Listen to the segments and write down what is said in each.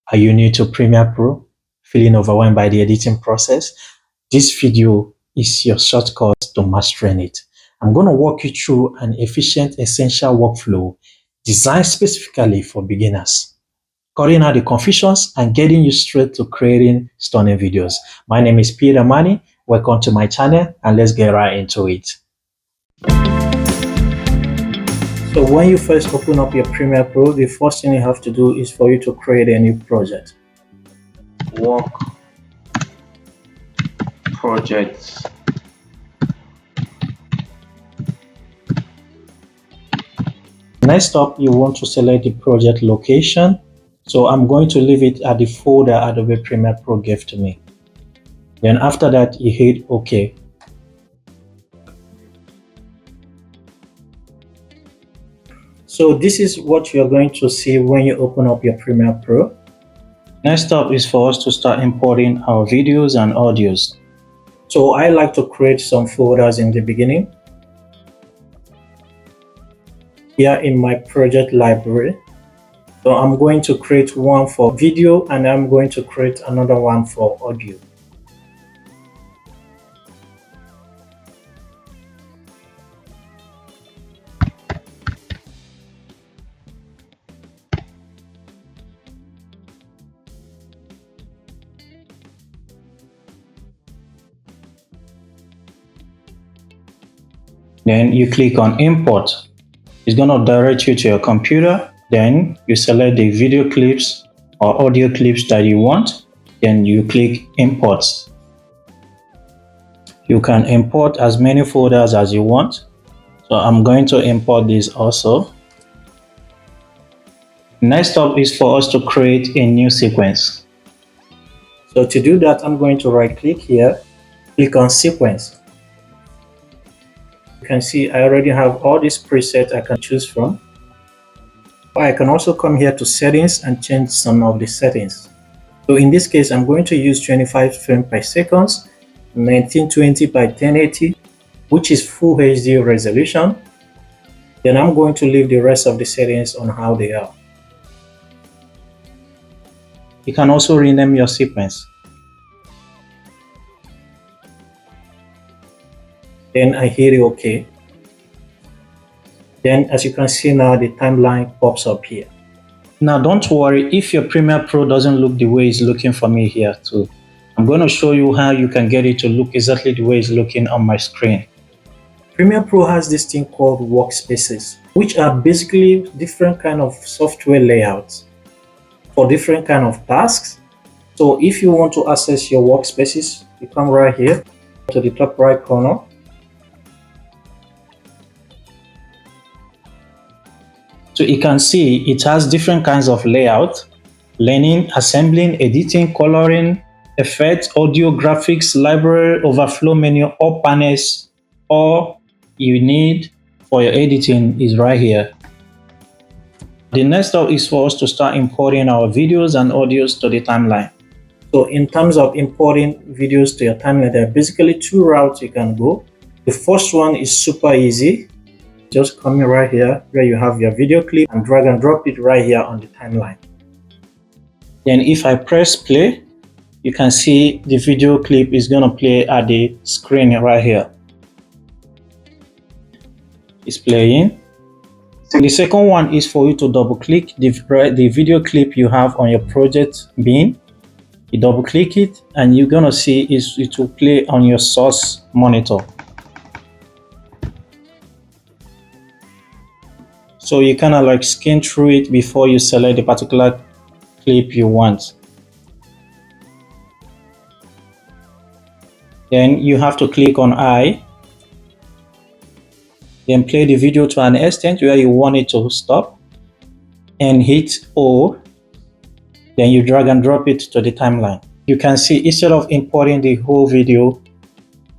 Are you new to Premiere Pro? Feeling overwhelmed by the editing process? This video is your shortcut to mastering it. I'm going to walk you through an efficient, essential workflow designed specifically for beginners, cutting out the confusions and getting you straight to creating stunning videos. My name is Peter Mani. Welcome to my channel, and let's get right into it. So when you first open up your Premiere Pro, the first thing you have to do is for you to create a new project. Work projects. Next up, you want to select the project location. So I'm going to leave it at the folder Adobe Premiere Pro gave to me. Then after that, you hit OK. So this is what you're going to see when you open up your Premiere Pro. Next up is for us to start importing our videos and audios. So I like to create some folders in the beginning. Here in my project library. So I'm going to create one for video and I'm going to create another one for audio. Then you click on import. It's going to direct you to your computer. Then you select the video clips or audio clips that you want. Then you click import. You can import as many folders as you want. So I'm going to import this also. Next up is for us to create a new sequence. So to do that, I'm going to right click here, click on sequence. You can see I already have all these presets I can choose from. I can also come here to settings and change some of the settings. So in this case, I'm going to use 25 frames per second, 1920 by 1080, which is full HD resolution. Then I'm going to leave the rest of the settings on how they are. You can also rename your sequence. Then I hit OK. Then as you can see now, the timeline pops up here. Now don't worry if your Premiere Pro doesn't look the way it's looking for me here too. I'm going to show you how you can get it to look exactly the way it's looking on my screen. Premiere Pro has this thing called workspaces, which are basically different kind of software layouts for different kind of tasks. So if you want to access your workspaces, you come right here to the top right corner. So you can see it has different kinds of layout: learning, assembling, editing, coloring, effects, audio, graphics, library, overflow menu, all panels. All you need for your editing is right here. The next step is for us to start importing our videos and audios to the timeline. So in terms of importing videos to your timeline, there are basically two routes you can go. The first one is super easy. Just come in right here where you have your video clip and drag and drop it right here on the timeline. Then if I press play, you can see the video clip is going to play at the screen right here. It's playing. The second one is for you to double click the video clip you have on your project bin. You double click it and you're going to see it will play on your source monitor. So you kind of like scan through it before you select the particular clip you want. Then you have to click on I. Then play the video to an extent where you want it to stop. And hit O. Then you drag and drop it to the timeline. You can see instead of importing the whole video,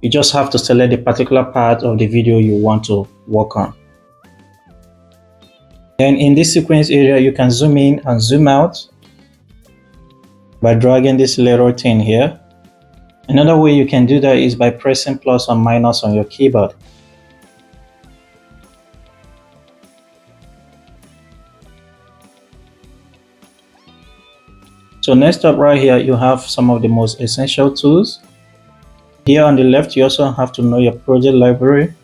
you just have to select the particular part of the video you want to work on. Then in this sequence area, you can zoom in and zoom out by dragging this little thing here. Another way you can do that is by pressing plus or minus on your keyboard. So next up right here, you have some of the most essential tools. Here on the left, you also have to know your project library.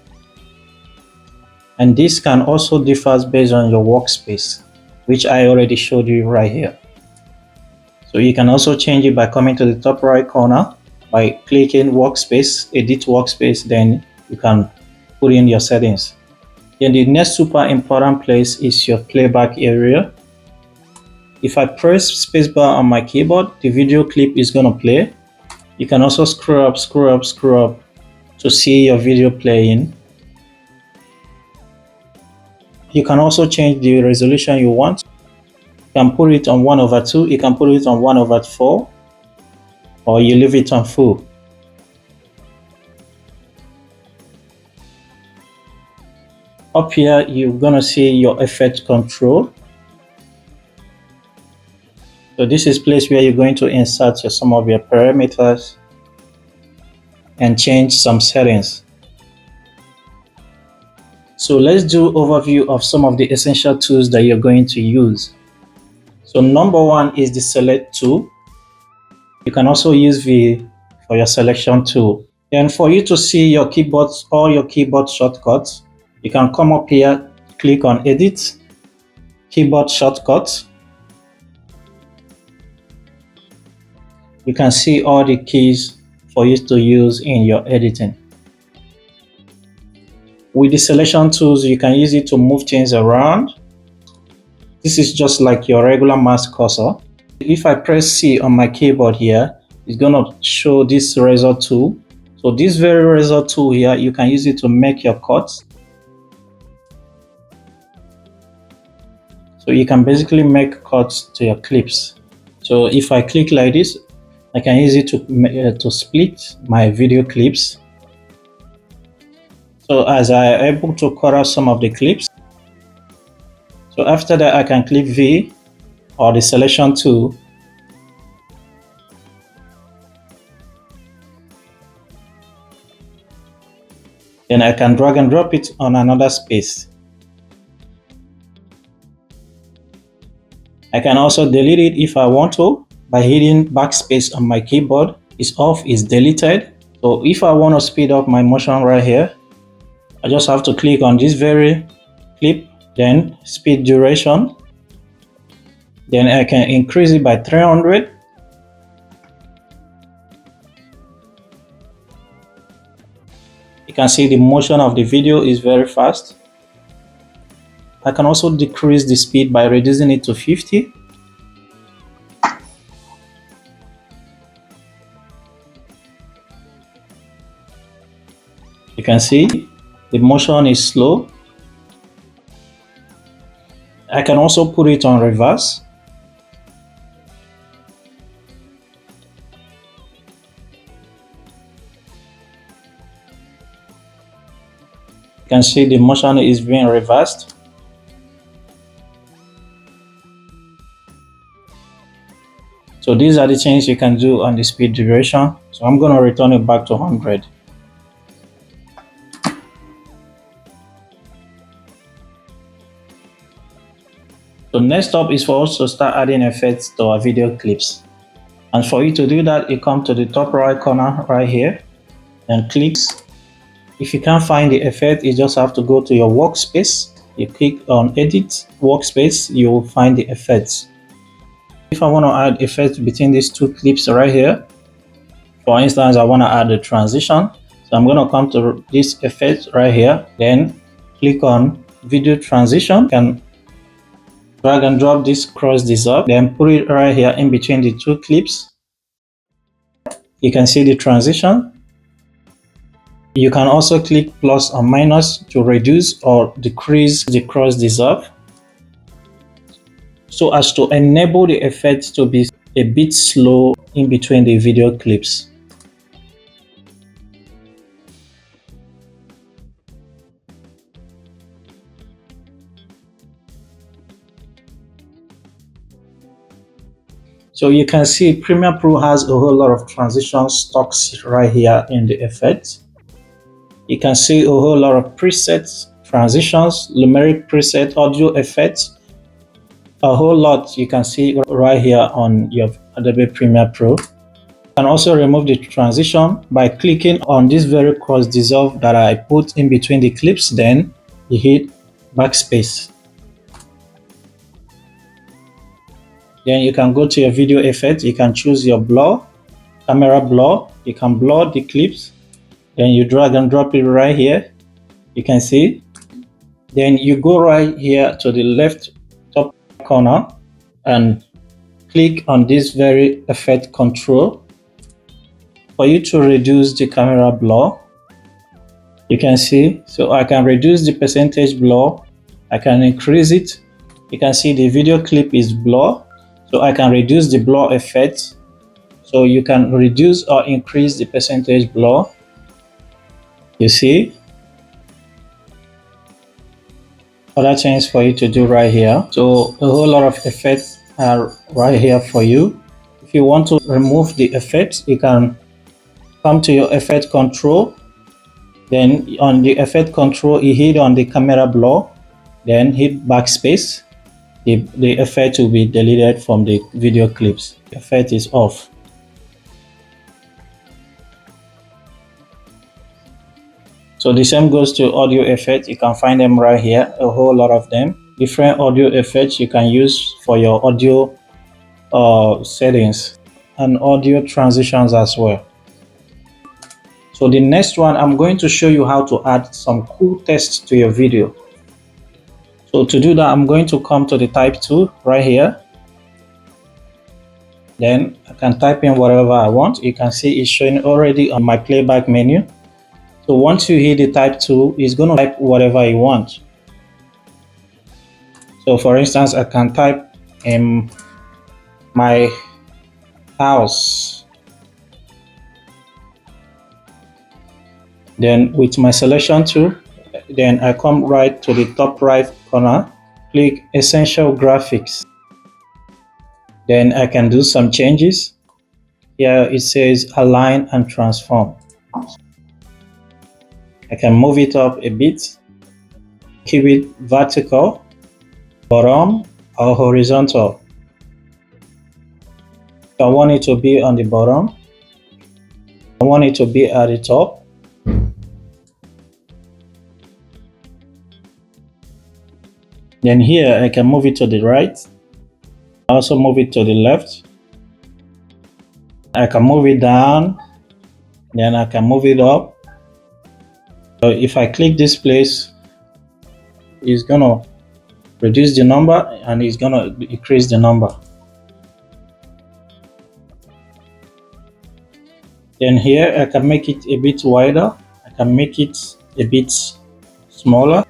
And this can also differ based on your workspace, which I already showed you right here. So you can also change it by coming to the top right corner by clicking workspace, edit workspace, then you can put in your settings. Then the next super important place is your playback area. If I press spacebar on my keyboard, the video clip is going to play. You can also scroll up, scroll up, scroll up to see your video playing. You can also change the resolution you want. You can put it on 1/2, you can put it on 1/4, or you leave it on full. Up here, you're gonna see your effect control. So this is place where you're going to insert some of your parameters and change some settings. So let's do overview of some of the essential tools that you're going to use. So number one is the select tool. You can also use V for your selection tool. And for you to see your keyboards or your keyboard shortcuts, you can come up here, click on edit, keyboard shortcuts. You can see all the keys for you to use in your editing. With the selection tools, you can use it to move things around. This is just like your regular mouse cursor. If I press C on my keyboard here, it's gonna show this razor tool. So this very razor tool here, you can use it to make your cuts. So you can basically make cuts to your clips. So if I click like this, I can use it to split my video clips. So as I am able to cut out some of the clips, so after that I can click V or the selection tool. Then I can drag and drop it on another space. I can also delete it if I want to by hitting backspace on my keyboard. It's off, it's deleted. So if I want to speed up my motion right here, I just have to click on this very clip, then speed duration. Then I can increase it by 300. You can see the motion of the video is very fast. I can also decrease the speed by reducing it to 50. You can see the motion is slow. I can also put it on reverse. You can see the motion is being reversed. So these are the things you can do on the speed duration. So I'm going to return it back to 100. So next up is for us to start adding effects to our video clips. And for you to do that, you come to the top right corner right here and click. If you can't find the effect, you just have to go to your workspace. You click on edit workspace, you will find the effects. If I want to add effects between these two clips right here, for instance, I want to add a transition. So I'm going to come to this effect right here, then click on video transition. You can drag and drop this, cross this up, then put it right here in between the two clips. You can see the transition. You can also click plus or minus to reduce or decrease the cross dissolve, so as to enable the effect to be a bit slow in between the video clips. So you can see Premiere Pro has a whole lot of transition stocks right here in the effect. You can see a whole lot of presets, transitions, numeric preset, audio effects, a whole lot you can see right here on your Adobe Premiere Pro. You can also remove the transition by clicking on this very cross dissolve that I put in between the clips, then you hit backspace. Then you can go to your video effect, you can choose your blur, camera blur, you can blur the clips, then you drag and drop it right here, you can see. Then you go right here to the left top corner and click on this very effect control for you to reduce the camera blur. You can see, so I can reduce the percentage blur, I can increase it. You can see the video clip is blur, so I can reduce the blur effect. So you can reduce or increase the percentage blur. You see, other things for you to do right here. So a whole lot of effects are right here for you. If you want to remove the effects, you can come to your effect control. Then on the effect control, you hit on the camera blur, then hit backspace. The effect will be deleted from the video clips. The effect is off. So the same goes to audio effects. You can find them right here, a whole lot of them. Different audio effects you can use for your audio settings and audio transitions as well. So the next one, I'm going to show you how to add some cool text to your video. So to do that, I'm going to come to the type tool right here. Then I can type in whatever I want. You can see it's showing already on my playback menu. So once you hit the type tool, it's going to type whatever you want. So for instance, I can type in my house. Then with my selection tool, then I come right to the top right corner, click Essential Graphics. Then I can do some changes. Here it says Align and Transform. I can move it up a bit, keep it vertical, bottom, or horizontal. I want it to be on the bottom. I want it to be at the top. Then here I can move it to the right. Also move it to the left. I can move it down. Then I can move it up. So if I click this place, it's gonna reduce the number and it's gonna increase the number. Then here I can make it a bit wider. I can make it a bit smaller.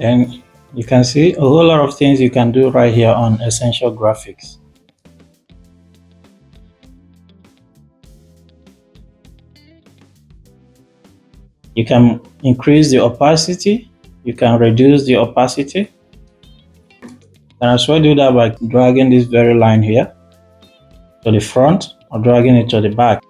And you can see a whole lot of things you can do right here on Essential Graphics. You can increase the opacity, you can reduce the opacity. And as well do that by dragging this very line here to the front or dragging it to the back.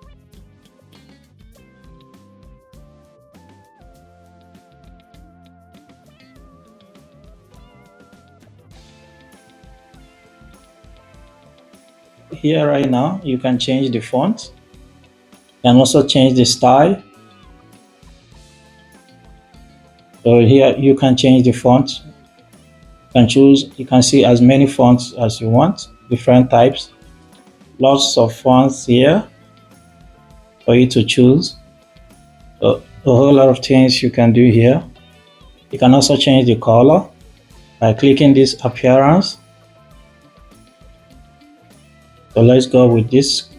Here right now, you can change the font and also change the style. So here you can change the font. You can see as many fonts as you want, different types. Lots of fonts here for you to choose. So a whole lot of things you can do here. You can also change the color by clicking this appearance. So let's go with this.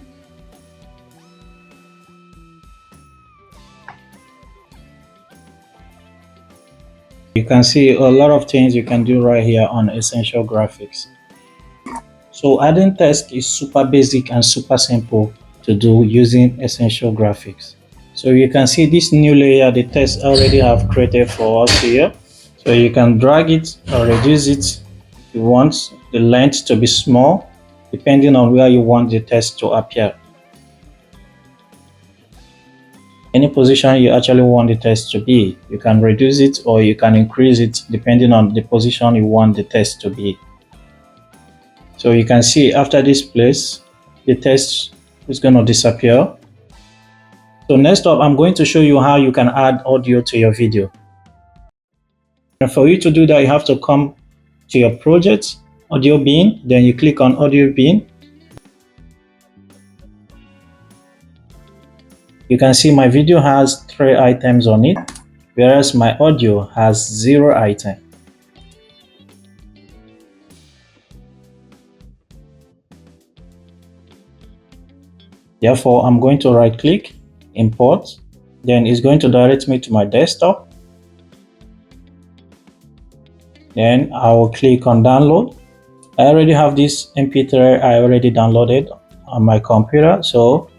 You can see a lot of things you can do right here on Essential Graphics. So adding text is super basic and super simple to do using Essential Graphics. So you can see this new layer the text already have created for us here. So you can drag it or reduce it if you want the length to be small, depending on where you want the text to appear. any position you actually want the text to be. You can reduce it or you can increase it depending on the position you want the text to be. So you can see after this place, the text is going to disappear. So next up, I'm going to show you how you can add audio to your video. And for you to do that, you have to come to your project, audio bin, then you click on audio bin. You can see my video has 3 items on it, whereas my audio has 0 item. Therefore, I'm going to right click, import, then it's going to direct me to my desktop. Then I will click on download. I already have this MP3 I already downloaded on my computer, so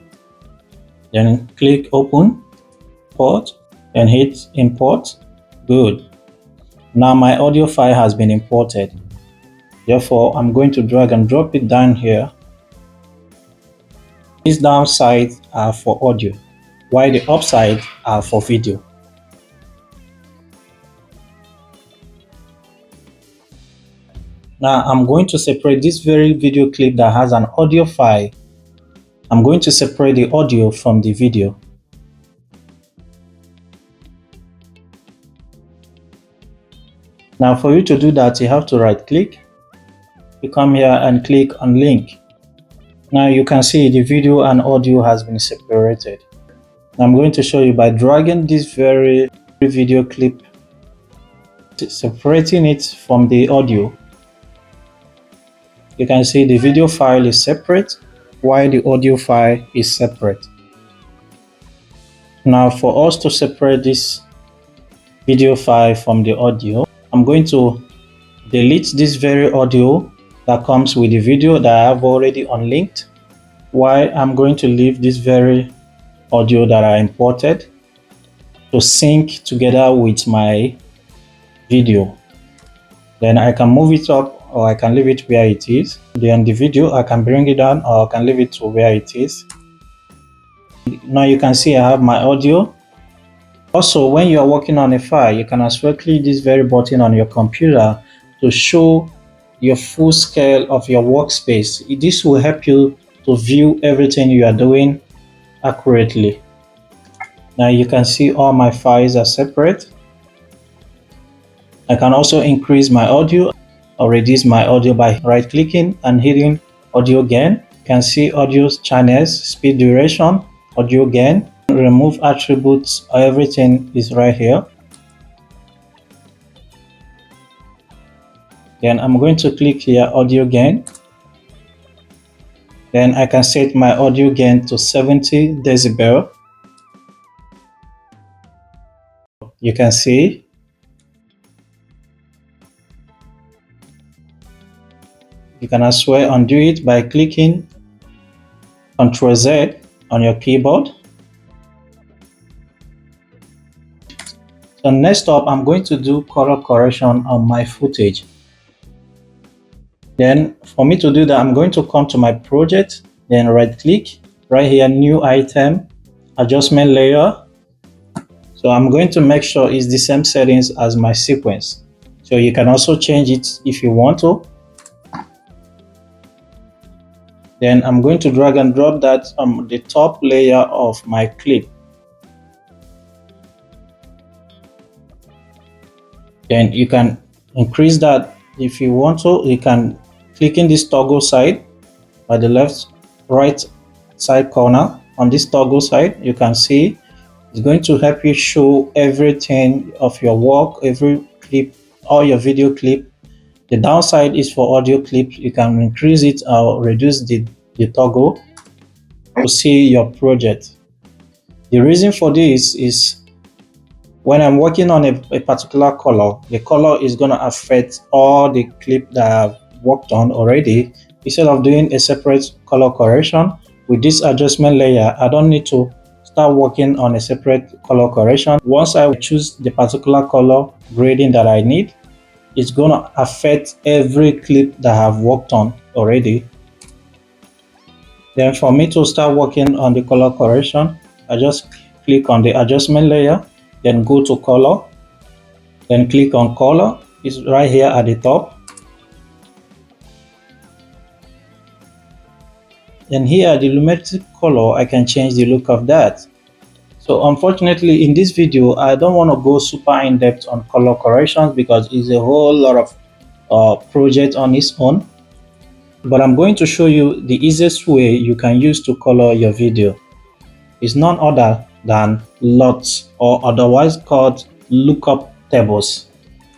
then click open, import, and hit import. Good. Now my audio file has been imported. Therefore, I'm going to drag and drop it down here. These downsides are for audio, while the upside are for video. Now I'm going to separate this very video clip that has an audio file. I'm going to separate the audio from the video. Now for you to do that, you have to right click. You come here and click on link. Now you can see the video and audio has been separated. I'm going to show you by dragging this very video clip, separating it from the audio. You can see the video file is separate while the audio file is separate. Now for us to separate this video file from the audio, I'm going to delete this very audio that comes with the video that I have already unlinked, while I'm going to leave this very audio that I imported to sync together with my video. Then I can move it up or I can leave it where it is. Then the video, I can bring it down or I can leave it to where it is. Now you can see I have my audio. Also, when you are working on a file, you can as well click this very button on your computer to show your full scale of your workspace. This will help you to view everything you are doing accurately. Now you can see all my files are separate. I can also increase my audio or reduce my audio by right clicking and hitting audio gain. You can see audio channels, speed, duration, audio gain, remove attributes, everything is right here. Then I'm going to click here audio gain. Then I can set my audio gain to 70 decibel. You can see you can as well undo it by clicking Ctrl Z on your keyboard. So next up, I'm going to do color correction on my footage. Then for me to do that, I'm going to come to my project, then right click, right here, new item, adjustment layer. So I'm going to make sure it's the same settings as my sequence. So you can also change it if you want to. Then I'm going to drag and drop that on the top layer of my clip. Then you can increase that if you want to. You can click in this toggle side by the right side corner. On this toggle side, you can see it's going to help you show everything of your work, every clip, all your video clip. The downside is for audio clips. You can increase it or reduce the toggle to see your project. The reason for this is when I'm working on a particular color, the color is going to affect all the clip that I've worked on already. Instead of doing a separate color correction with this adjustment layer, I don't need to start working on a separate color correction. Once I choose the particular color grading that I need, it's going to affect every clip that I've worked on already. Then for me to start working on the color correction, I just click on the adjustment layer, then go to color, then click on color. It's right here at the top. And here at the luminosity color, I can change the look of that. So unfortunately, in this video, I don't want to go super in depth on color corrections because it's a whole lot of project on its own. But I'm going to show you the easiest way you can use to color your video. It's none other than LUTs, or otherwise called lookup tables.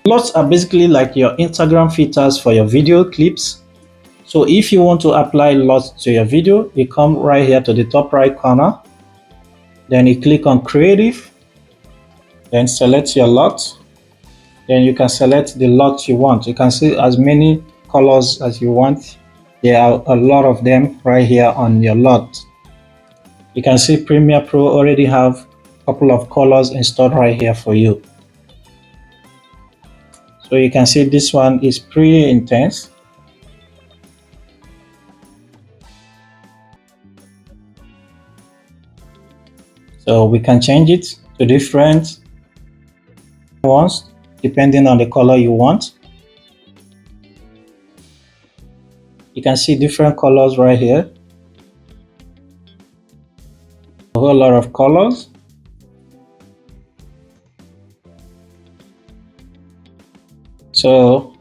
LUTs are basically like your Instagram filters for your video clips. So if you want to apply LUTs to your video, you come right here to the top right corner, then you click on creative, then select your LUT, then you can select the LUT you want. You can see as many colors as you want. There are a lot of them right here on your LUT. You can see Premiere Pro already have a couple of colors installed right here for you. So you can see this one is pretty intense. So we can change it to different ones depending on the color you want. You can see different colors right here. A whole lot of colors. So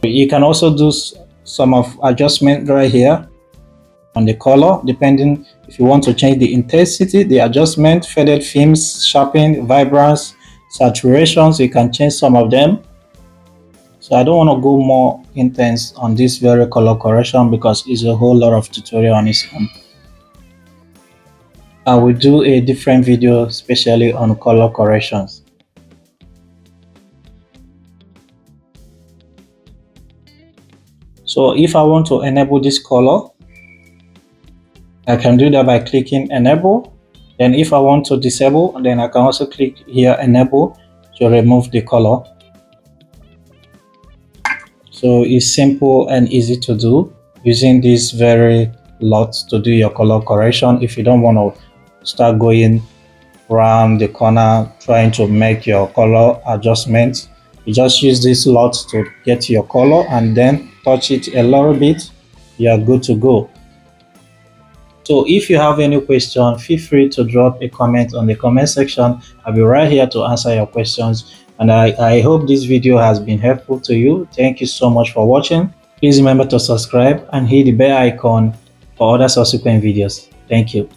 you can also do some of adjustment right here on the color, depending if you want to change the intensity, the adjustment, faded films, sharpen, vibrance, saturations. You can change some of them. So I don't want to go more intense on this very color correction because it's a whole lot of tutorial on its own. I will do a different video especially on color corrections. So if I want to enable this color, I can do that by clicking enable. Then if I want to disable, then I can also click here enable to remove the color. So it's simple and easy to do using this very LUT to do your color correction. If you don't want to start going around the corner trying to make your color adjustments, you just use this LUT to get your color and then touch it a little bit. You are good to go. So if you have any question, feel free to drop a comment on the comment section. I'll be right here to answer your questions. And I hope this video has been helpful to you. Thank you so much for watching. Please remember to subscribe and hit the bell icon for other subsequent videos. Thank you.